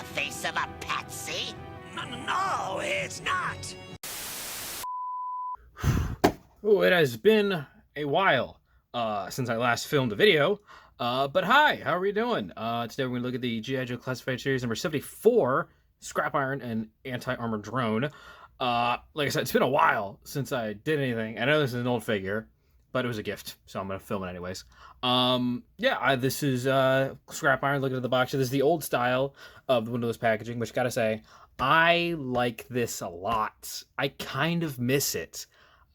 the face of a patsy? No, it's not. Oh, it has been a while since I last filmed a video. But hi, how are we doing? Today we're going to look at the G.I. Joe Classified Series number 74, Scrap Iron and Anti-Armored Drone. Like I said, it's been a while since I did anything. I know this is an old figure, but it was a gift, so I'm going to film it anyways. This is Scrap Iron. Looking at the box, this is the old style of the windowless packaging, which gotta say, I like this a lot. I kind of miss it.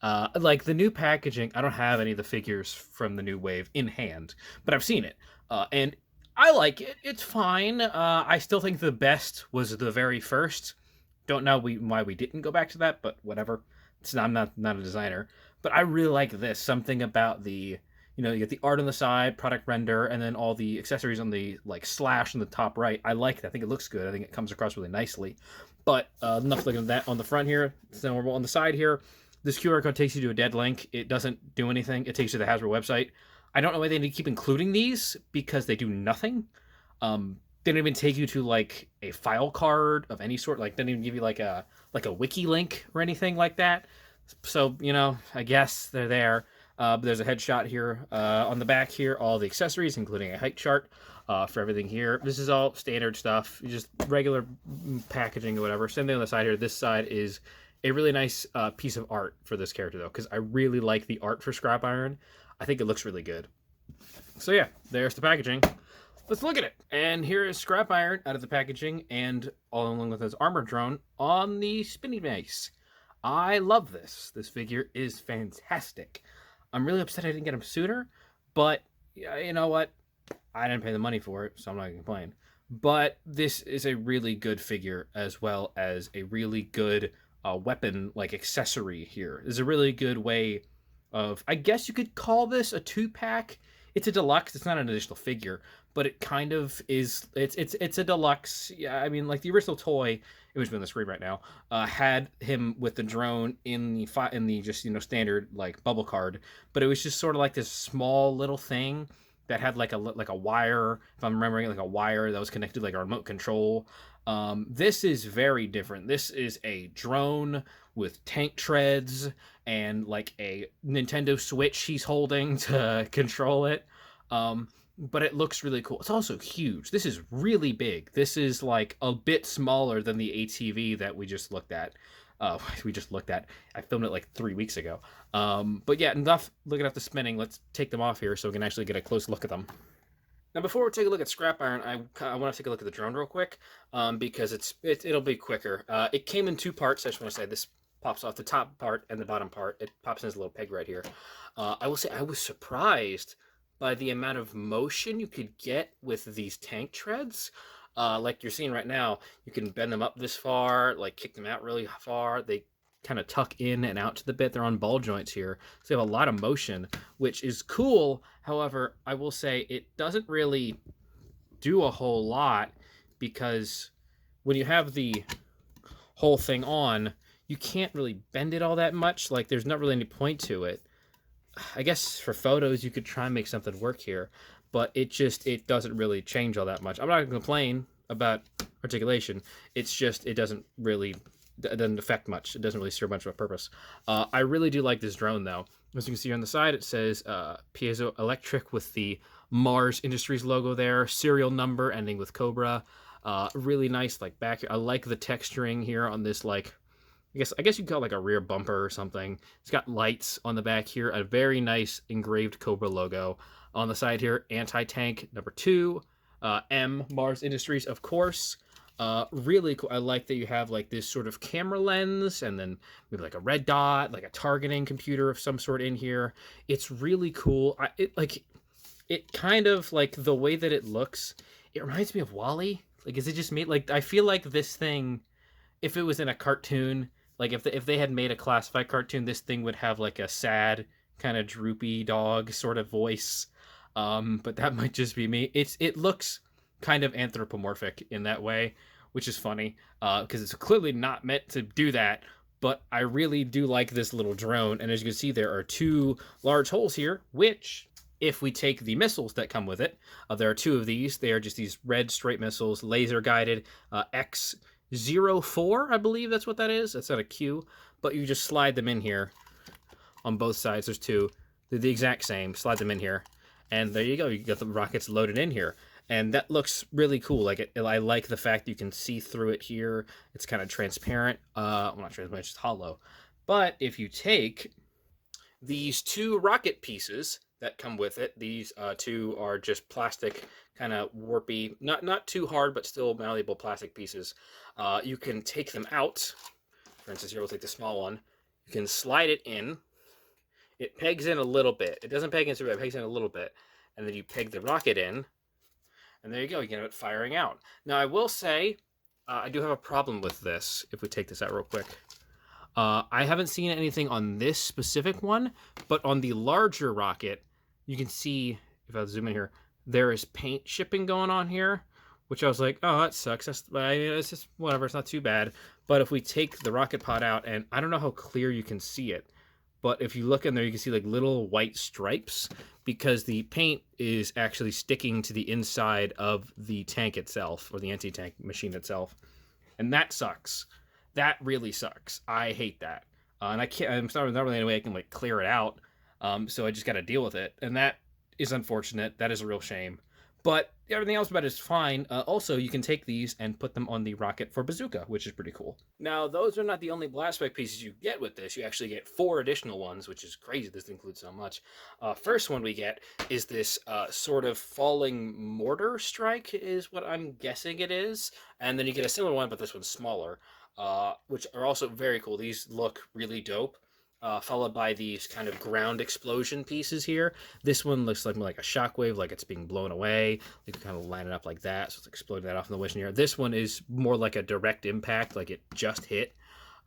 Like the new packaging, I don't have any of the figures from the new wave in hand, but I've seen it, and I like it. It's fine. I still think the best was the very first. Don't know why we didn't go back to that, but whatever. I'm not a designer, but I really like this. Something about the, you get the art on the side, product render, and then all the accessories on the slash on the top right. I like it. I think it looks good. I think it comes across really nicely. But enough looking at that on the front here. So on the side here, this QR code takes you to a dead link. It doesn't do anything. It takes you to the Hasbro website. I don't know why they need to keep including these because they do nothing. They don't even take you to like a file card of any sort. Like they don't even give you like a wiki link or anything like that. So, I guess they're there. But there's a headshot here on the back here, all the accessories, including a height chart for everything here. This is all standard stuff, just regular packaging or whatever. Same thing on the side here. This side is a really nice piece of art for this character, though, because I really like the art for Scrap Iron. I think it looks really good. So yeah, there's the packaging. Let's look at it. And here is Scrap Iron out of the packaging, and all along with his armored drone on the spinning base. I love this. This figure is fantastic. I'm really upset I didn't get him sooner, but you know what? I didn't pay the money for it, so I'm not going to complain. But this is a really good figure, as well as a really good weapon accessory here. This is a really good way of, I guess you could call this a 2-pack. It's a deluxe. It's not an additional figure, but it kind of is. It's a deluxe. Yeah, I mean, like the original toy, it was on the screen right now, had him with the drone in the just standard bubble card, but it was just sort of like this small little thing that had like a wire, if I'm remembering, like a wire that was connected like a remote control. This is very different. This is a drone with tank treads and like a Nintendo Switch he's holding to control it. But it looks really cool. It's also huge. This is really big. This is like a bit smaller than the ATV that we just looked at. I filmed it like 3 weeks ago. But yeah, enough looking at the spinning. Let's take them off here so we can actually get a close look at them. Now, before we take a look at Scrap Iron, I want to take a look at the drone real quick, because it'll be quicker. It came in 2 parts. I just want to say this pops off the top part and the bottom part. It pops in as a little peg right here. I will say I was surprised by the amount of motion you could get with these tank treads. Like you're seeing right now, you can bend them up this far, kick them out really far. They kind of tuck in and out to the bit. They're on ball joints here, so they have a lot of motion, which is cool. However, I will say it doesn't really do a whole lot, because when you have the whole thing on, you can't really bend it all that much. There's not really any point to it. I guess for photos you could try and make something work here, but it doesn't really change all that much. I'm not going to complain about articulation. It's just it doesn't affect much. It doesn't really serve much of a purpose. I really do like this drone, though. As you can see on the side, it says piezoelectric with the Mars Industries logo there, serial number ending with Cobra. Really nice back here. I like the texturing here on this I guess you could call it a rear bumper or something. It's got lights on the back here, a very nice engraved Cobra logo. On the side here, anti-tank number 2, M, Mars Industries, of course. Really cool. I like that you have this sort of camera lens, and then maybe a red dot, a targeting computer of some sort in here. It's really cool. It kind of the way that it looks, it reminds me of WALL-E. Is it just made I feel like this thing, if it was in a cartoon, if they had made a classified cartoon, this thing would have a sad kind of droopy dog sort of voice. But that might just be me. It looks kind of anthropomorphic in that way, which is funny, because it's clearly not meant to do that. But I really do like this little drone, and as you can see, there are 2 large holes here, which If we take the missiles that come with it, there are two of these. They are just these red straight missiles, laser guided, X04, I believe that's what that is. That's not a Q, but you just slide them in here on both sides. There's two. They're the exact same. Slide them in here, and there you go. You got the rockets loaded in here. And that looks really cool. Like I like the fact you can see through it here. It's kind of transparent. Well, not transparent, it's just hollow. But if you take these two rocket pieces that come with it, these two are just plastic, kind of warpy, not too hard, but still malleable plastic pieces. You can take them out. For instance, here we'll take the small one. You can slide it in. It pegs in a little bit. It doesn't peg in super bad, it pegs in a little bit. And then you peg the rocket in. And there you go, you get it firing out. Now, I will say, I do have a problem with this, if we take this out real quick. I haven't seen anything on this specific one, but on the larger rocket, you can see, if I zoom in here, there is paint shipping going on here, which I was like, oh, that sucks. It's just whatever, it's not too bad. But if we take the rocket pod out, and I don't know how clear you can see it, but if you look in there, you can see like little white stripes because the paint is actually sticking to the inside of the tank itself, or the anti-tank machine itself. And that sucks. That really sucks. I hate that. And I can't, I'm sorry, not really any way I can like clear it out. So I just got to deal with it. And that is unfortunate. That is a real shame. But everything else about it is fine. Also, you can take these and put them on the rocket for bazooka, which is pretty cool. Now, those are not the only blast spike pieces you get with this. You actually get 4 additional ones, which is crazy. This includes so much. First one we get is this sort of falling mortar strike is what I'm guessing it is. And then you get a similar one, but this one's smaller, which are also very cool. These look really dope. Followed by these kind of ground explosion pieces here. This one looks like more like a shockwave, like it's being blown away. You can kind of line it up like that, so it's exploding that off in the wind here. This one is more like a direct impact, like it just hit.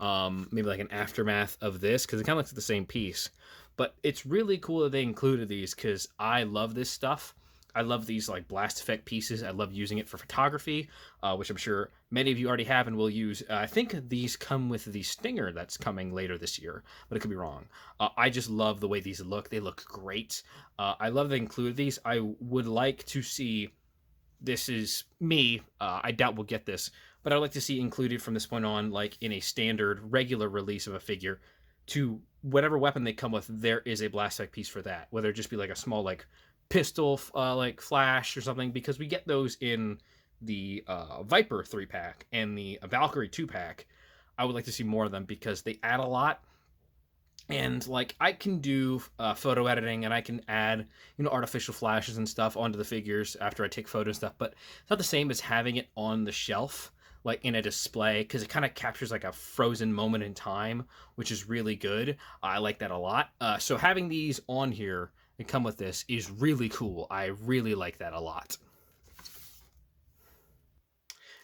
Maybe like an aftermath of this, because it kind of looks like the same piece. But it's really cool that they included these, because I love this stuff. I love these like blast effect pieces. I love using it for photography, which I'm sure many of you already have and will use. I think these come with the Stinger that's coming later this year, but it could be wrong. I just love the way these look. They look great. I love they include these. I would like to see, this is me, I doubt we'll get this, but I'd like to see included from this point on, like in a standard regular release of a figure, to whatever weapon they come with, there is a blast effect piece for that, whether it just be like a small like pistol like flash or something, because we get those in the Viper 3-pack and the Valkyrie 2-pack. I would like to see more of them because they add a lot, and like I can do photo editing and I can add, you know, artificial flashes and stuff onto the figures after I take photos and stuff, but it's not the same as having it on the shelf, like in a display, because it kind of captures like a frozen moment in time, which is really good. I like that a lot. So having these on here and come with this is really cool. I really like that a lot.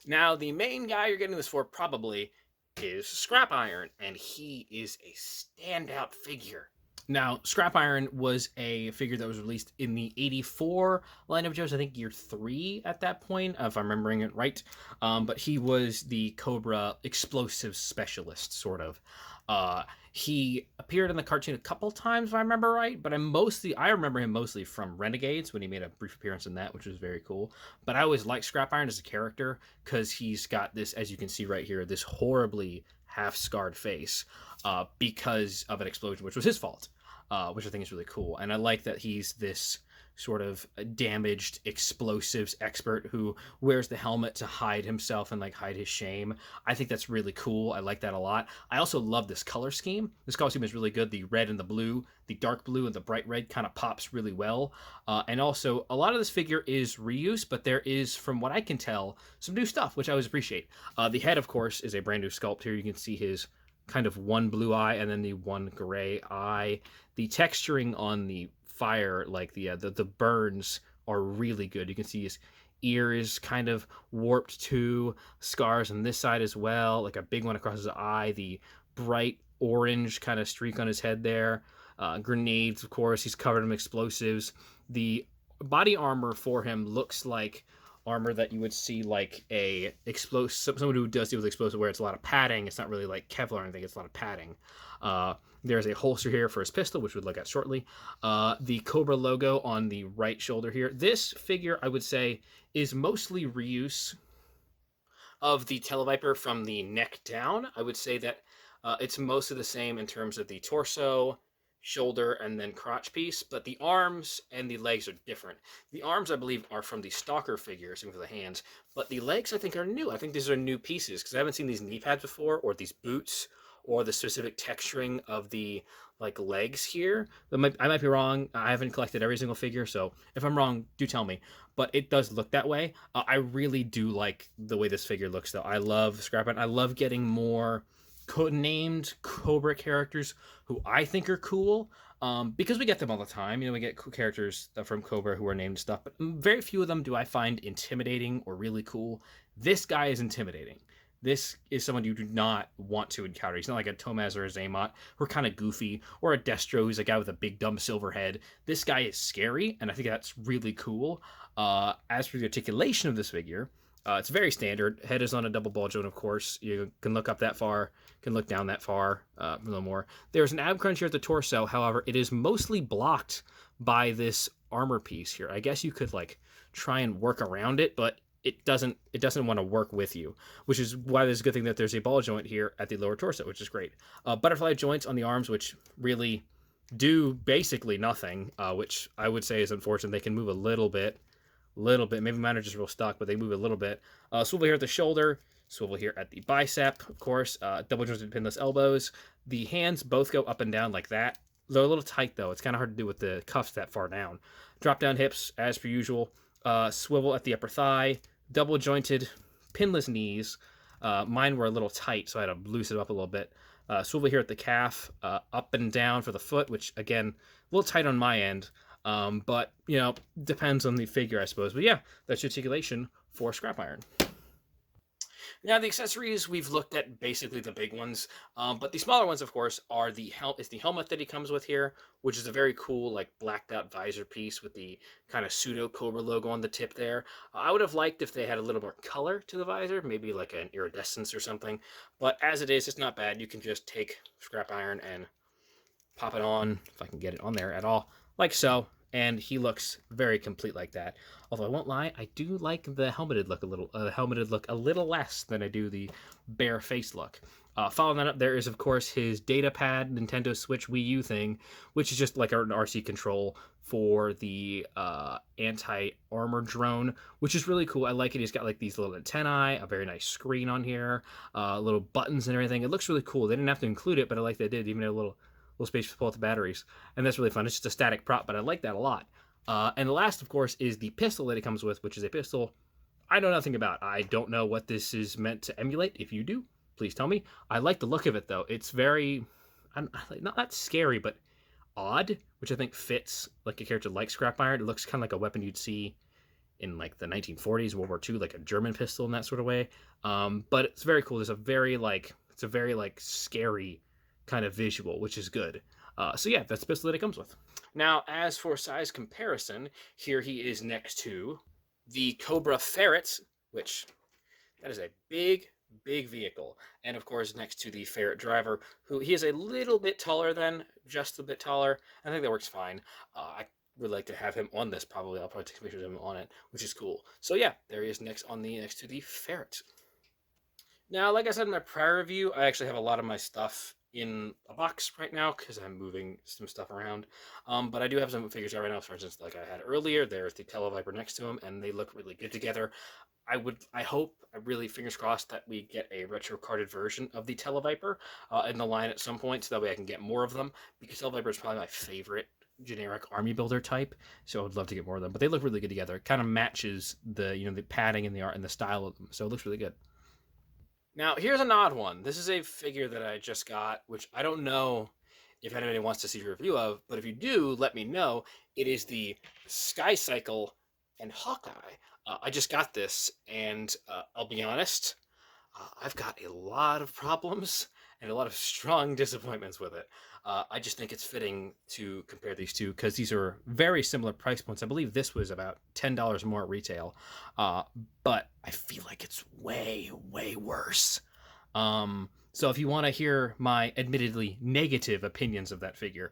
Now, the main guy you're getting this for probably is Scrap Iron, and he is a standout figure. Now, Scrap Iron was a figure that was released in the 84 line of Joes, I think year 3 at that point, if I'm remembering it right. But he was the Cobra explosive specialist, sort of. He appeared in the cartoon a couple times, if I remember right, but I remember him mostly from Renegades, when he made a brief appearance in that, which was very cool. But I always liked Scrap Iron as a character, because he's got this, as you can see right here, this horribly half-scarred face, because of an explosion, which was his fault, which I think is really cool. And I like that he's this sort of damaged explosives expert who wears the helmet to hide himself and like hide his shame. I think that's really cool. I like that a lot. I also love this color scheme. This color scheme is really good. The red and the blue, the dark blue and the bright red kind of pops really well. And also a lot of this figure is reuse, but there is, from what I can tell, some new stuff, which I always appreciate. The head, of course, is a brand new sculpt here. You can see his kind of one blue eye and then the one gray eye. The texturing on the fire, like the burns, are really good. You can see his ear is kind of warped too, scars on this side as well, like a big one across his eye, the bright orange kind of streak on his head there, grenades, of course, he's covered in explosives. The body armor for him looks like armor that you would see like a someone who does deal with explosive, where it's a lot of padding. It's not really like Kevlar or anything, it's a lot of padding. There's a holster here for his pistol, which we'll look at shortly. The Cobra logo on the right shoulder here. This figure, I would say, is mostly reuse of the Televiper from the neck down. I would say that it's mostly the same in terms of the torso, shoulder, and then crotch piece, but the arms and the legs are different. The arms, I believe, are from the Stalker figure, same for the hands, but the legs, I think, are new. I think these are new pieces, because I haven't seen these knee pads before, or these boots, or the specific texturing of the like legs here. I might be wrong. I haven't collected every single figure, so if I'm wrong, do tell me. But it does look that way. I really do like the way this figure looks, though. I love Scrap Iron. I love getting more named Cobra characters who I think are cool, because we get them all the time. You know, we get cool characters from Cobra who are named stuff, but very few of them do I find intimidating or really cool. This guy is intimidating. This is someone you do not want to encounter. He's not like a Tomaz or a Zaymot, who are kind of goofy, or a Destro, who's a guy with a big dumb silver head. This guy is scary, and I think that's really cool. As for the articulation of this figure, it's very standard. Head is on a double ball joint, of course. You can look up that far, can look down that far, a little more. There's an ab crunch here at the torso. However, it is mostly blocked by this armor piece here. I guess you could like try and work around it, but it doesn't want to work with you, which is why there's a good thing that there's a ball joint here at the lower torso, which is great. Butterfly joints on the arms, which really do basically nothing, which I would say is unfortunate. They can move a little bit. Maybe mine are just real stuck, but they move a little bit. Swivel here at the shoulder, swivel here at the bicep, of course. Double jointed pinless elbows. The hands both go up and down like that. They're a little tight, though. It's kind of hard to do with the cuffs that far down. Drop down hips, as per usual. Swivel at the upper thigh. Double jointed pinless knees. Mine were a little tight, so I had to loosen it up a little bit. Swivel here at the calf, up and down for the foot, which, again, a little tight on my end. But, you know, depends on the figure, I suppose. But yeah, that's your articulation for Scrap Iron. Now, the accessories, we've looked at basically the big ones, but the smaller ones, of course, are the helmet that he comes with here, which is a very cool, like, blacked out visor piece with the kind of pseudo Cobra logo on the tip there. I would have liked if they had a little more color to the visor, maybe like an iridescence or something, but as it is, it's not bad. You can just take Scrap Iron and pop it on, if I can get it on there at all, like so. And he looks very complete like that. Although I won't lie, I do like the helmeted look a little less than I do the bare face look. Following that up, there is of course his data pad Nintendo Switch Wii U thing, which is just like an RC control for the anti-armor drone, which is really cool. I like it. He's got like these little antennae, a very nice screen on here, little buttons and everything. It looks really cool. They didn't have to include it, but I like they did. Even a little space to pull out the batteries, and that's really fun. It's just a static prop, but I like that a lot. And the last, of course, is the pistol that it comes with, which is a pistol I know nothing about. I don't know what this is meant to emulate. If you do, please tell me. I like the look of it, though. It's very, not that scary, but odd, which I think fits like a character like Scrap Iron. It looks kind of like a weapon you'd see in like the 1940s, World War II, like a German pistol in that sort of way. But it's very cool. There's a very like scary kind of visual, which is good. So yeah, that's the pistol that it comes with. Now, as for size comparison, here he is next to the Cobra Ferret, which that is a big vehicle. And of course, next to the Ferret Driver, who he is a little bit taller than, just a bit taller. I think that works fine. I would like to have him on this, probably. I'll probably take pictures of him on it, which is cool. So yeah, there he is next to the Ferret. Now, like I said in my prior review, I actually have a lot of my stuff in a box right now because I'm moving some stuff around. But I do have some figures out right now. For instance, like I had earlier, there's the Televiper next to him, and they look really good together. I hope, fingers crossed, that we get a retro carded version of the Televiper in the line at some point, so that way I can get more of them, because Televiper is probably my favorite generic army builder type, so I would love to get more of them. But they look really good together. It kind of matches the the padding and the art and the style of them, so it looks really good. Now, here's an odd one. This is a figure that I just got, which I don't know if anybody wants to see a review of, but if you do, let me know. It is the Sky Cycle and Hawkeye. I just got this, and I'll be honest, I've got a lot of problems and a lot of strong disappointments with it. I just think it's fitting to compare these two because these are very similar price points. I believe this was about $10 more at retail, but I feel like it's way worse. So So if you want to hear my admittedly negative opinions of that figure,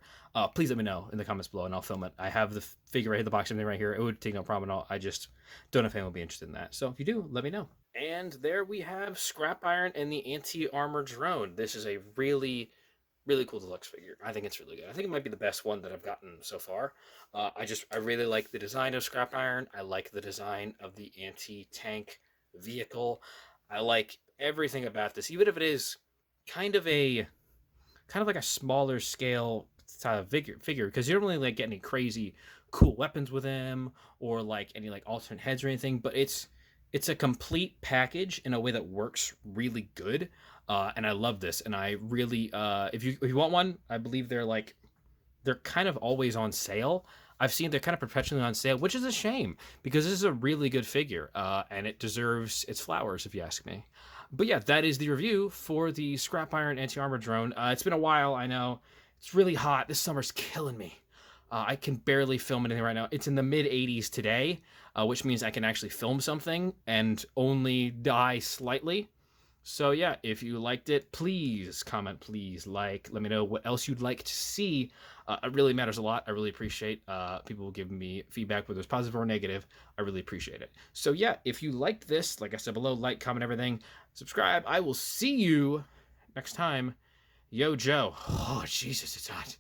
please let me know in the comments below and I'll film it. I have the figure right here, the box, everything right here. It would take no problem at all. I just don't know if anyone will be interested in that. So if you do, let me know. And there we have Scrap Iron and the Anti-Armor Drone. This is a really cool deluxe figure. I think it's really good. I think it might be the best one that I've gotten so far. I really like the design of Scrap Iron. I like the design of the anti-tank vehicle. I like everything about this, even if it is kind of like a smaller scale figure, because you don't really like get any crazy cool weapons with him or like any like alternate heads or anything, but it's a complete package in a way that works really good. And I love this, and I really if you want one, I believe they're kind of always on sale. I've seen they're kind of perpetually on sale, which is a shame because this is a really good figure, and it deserves its flowers, if you ask me. But yeah, that is the review for the Scrap Iron Anti-Armor Drone. It's been a while, I know. It's really hot. This summer's killing me. I can barely film anything right now. It's in the mid-80s today, which means I can actually film something and only die slightly. So yeah, if you liked it, please comment, please like, let me know what else you'd like to see. It really matters a lot. I really appreciate people giving me feedback, whether it's positive or negative. I really appreciate it. So yeah, if you liked this, like I said below, like, comment, everything, subscribe. I will see you next time. Yo, Joe. Oh, Jesus, it's hot.